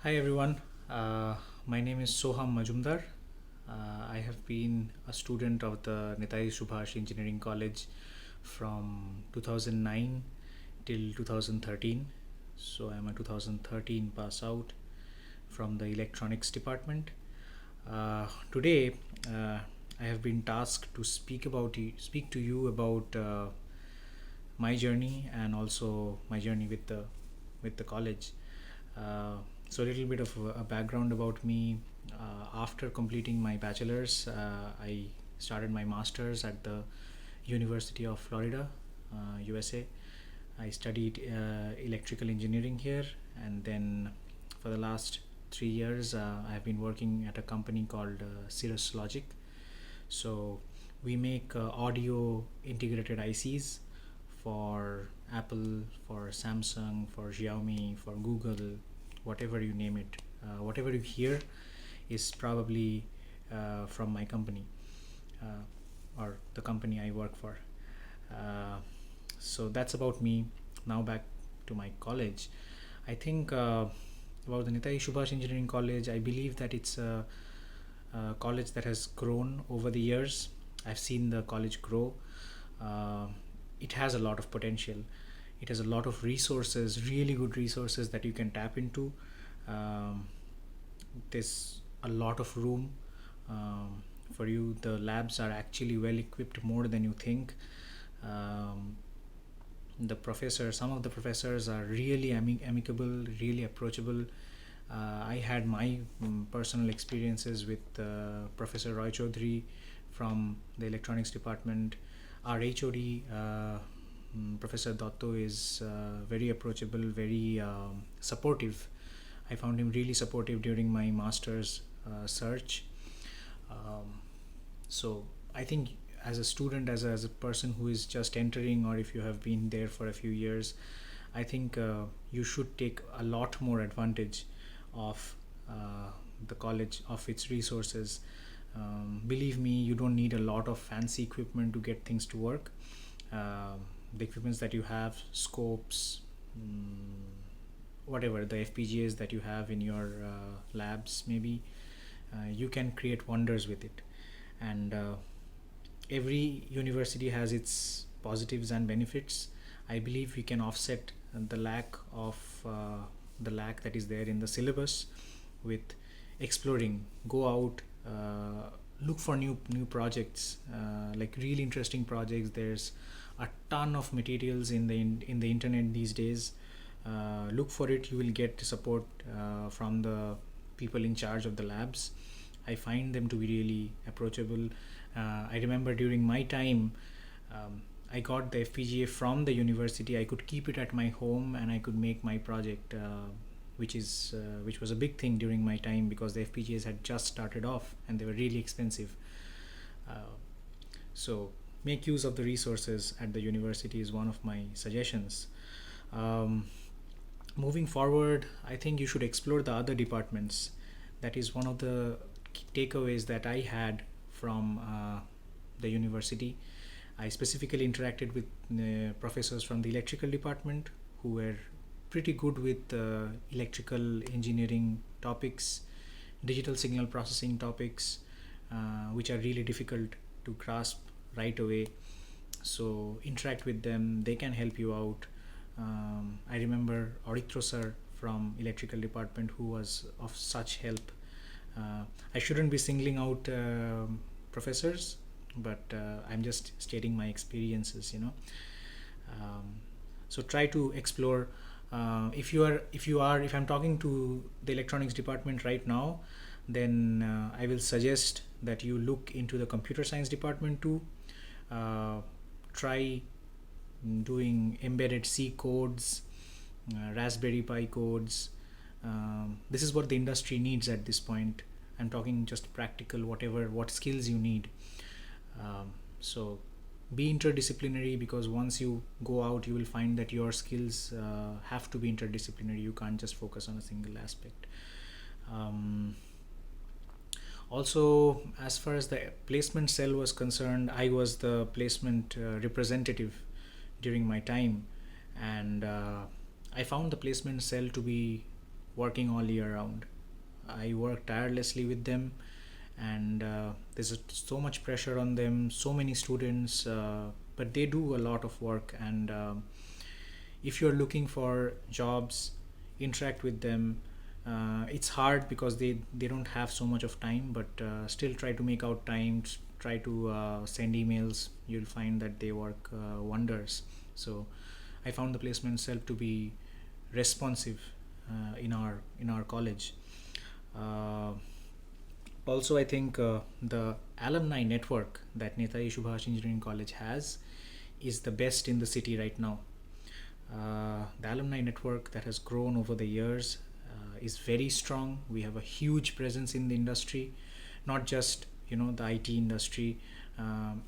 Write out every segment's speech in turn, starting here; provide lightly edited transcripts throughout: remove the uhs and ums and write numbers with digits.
Hi everyone, my name is Soham Majumder. I have been a student of the Netaji Subhash Engineering College from 2009 till 2013. So I'm a 2013 pass out from the electronics department. Today, I have been tasked to speak to you about my journey and also my journey with the college. Uh, so a little bit of a background about me. After completing my bachelor's, I started my master's at the University of Florida, USA. I studied electrical engineering here, and then for the last 3 years, I have been working at a company called Cirrus Logic. So we make audio integrated ICs for Apple, for Samsung, for Xiaomi, for Google, whatever you name it. Whatever you hear is probably from my company or the company I work for. Uh, so that's about me. Now back to my college. I think about the Netaji Subhash Engineering College, I believe that it's a college that has grown over the years. I've seen the college grow. Uh, it has a lot of potential. It has a lot of resources, really good resources that you can tap into. Um, there's a lot of room for you. The labs are actually well equipped, more than you think. Um, some of the professors are really amicable, really approachable. I had my personal experiences with Professor Roy Chaudhary from the electronics department. Our HOD, Professor Dotto, is very approachable, very supportive. I found him really supportive during my master's search. Um, so I think as a student, as a person who is just entering, or if you have been there for a few years, I think you should take a lot more advantage of the college, of its resources. Believe me, you don't need a lot of fancy equipment to get things to work. The equipments that you have, scopes, whatever the FPGAs that you have in your labs, maybe you can create wonders with it. And every university has its positives and benefits. I believe we can offset the lack that is there in the syllabus with exploring. Go out, look for new projects, like really interesting projects. There's a ton of materials in the internet these days. Look for it. You will get support from the people in charge of the labs. I find them to be really approachable. I remember during my time, I got the FPGA from the university. I could keep it at my home and I could make my project, which was a big thing during my time because the FPGAs had just started off and they were really expensive. So make use of the resources at the university is one of my suggestions. Um, Moving forward, I think you should explore the other departments. That is one of the takeaways that I had from the university. I specifically interacted with professors from the electrical department who were pretty good with electrical engineering topics, digital signal processing topics, which are really difficult to grasp right away. So interact with them, they can help you out. I remember Auditro sir from electrical department who was of such help. I shouldn't be singling out professors, but I'm just stating my experiences, um, so try to explore. If I'm talking to the electronics department right now, then I will suggest that you look into the computer science department too. Try doing embedded C codes, Raspberry Pi codes. This is what the industry needs at this point. I'm talking just practical, what skills you need. So be interdisciplinary, because once you go out you will find that your skills have to be interdisciplinary. You can't just focus on a single aspect. Also, as far as the placement cell was concerned, I was the placement representative during my time, and I found the placement cell to be working all year round. I work tirelessly with them, and there's so much pressure on them, so many students, but they do a lot of work. And if you're looking for jobs, interact with them. It's hard because they don't have so much of time, but still try to make out time, try to send emails. You'll find that they work wonders. So I found the placement itself to be responsive in our college. uh, Also, I think the alumni network that Netaji Subhash Engineering College has is the best in the city right now. The alumni network that has grown over the years is very strong. We have a huge presence in the industry, not just the IT industry.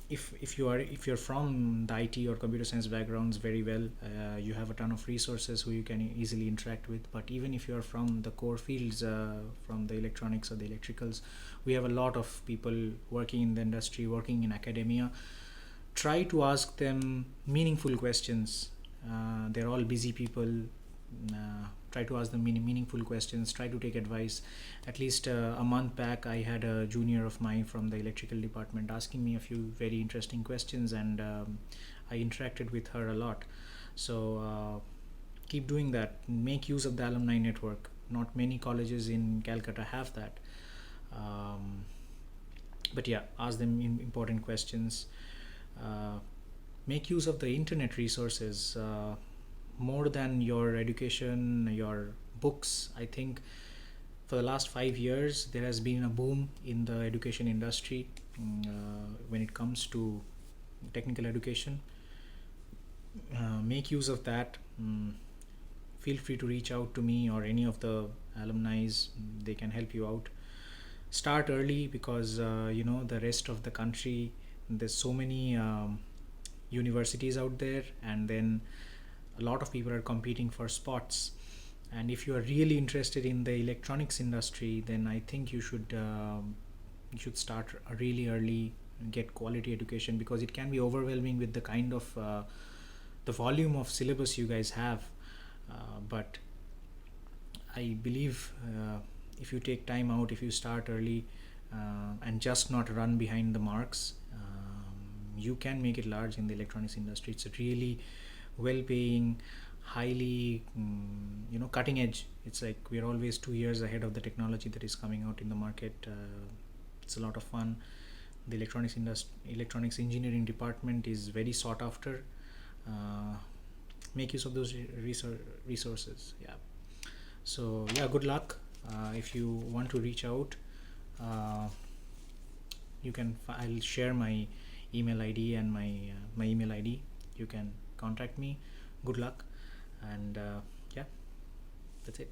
If you're from the IT or computer science backgrounds very well, you have a ton of resources who you can easily interact with. But even if you're from the core fields, from the electronics or the electricals, we have a lot of people working in the industry, working in academia. Try to ask them meaningful questions. They're all busy people. Try to ask them meaningful questions. Try to take advice. At least a month back, I had a junior of mine from the electrical department asking me a few very interesting questions, and I interacted with her a lot. So keep doing that. Make use of the alumni network. Not many colleges in Calcutta have that. But yeah, ask them important questions. Make use of the internet resources. More than your education, your books, I think for the last 5 years there has been a boom in the education industry when it comes to technical education. Make use of that. Feel free to reach out to me or any of the alumni. They can help you out. Start early, because the rest of the country, there's so many universities out there, and then a lot of people are competing for spots. And if you are really interested in the electronics industry, then I think you should start really early and get quality education, because it can be overwhelming with the kind of the volume of syllabus you guys have. But I believe if you take time out, if you start early, and just not run behind the marks, you can make it large in the electronics industry. It's a really well-paying, highly cutting edge. It's like we're always 2 years ahead of the technology that is coming out in the market. It's a lot of fun. The electronics engineering department is very sought after. Make use of those resources. Yeah. So yeah, good luck. If you want to reach out, you can. I'll share my email ID and my email ID. You can contact me. Good luck, and yeah, that's it.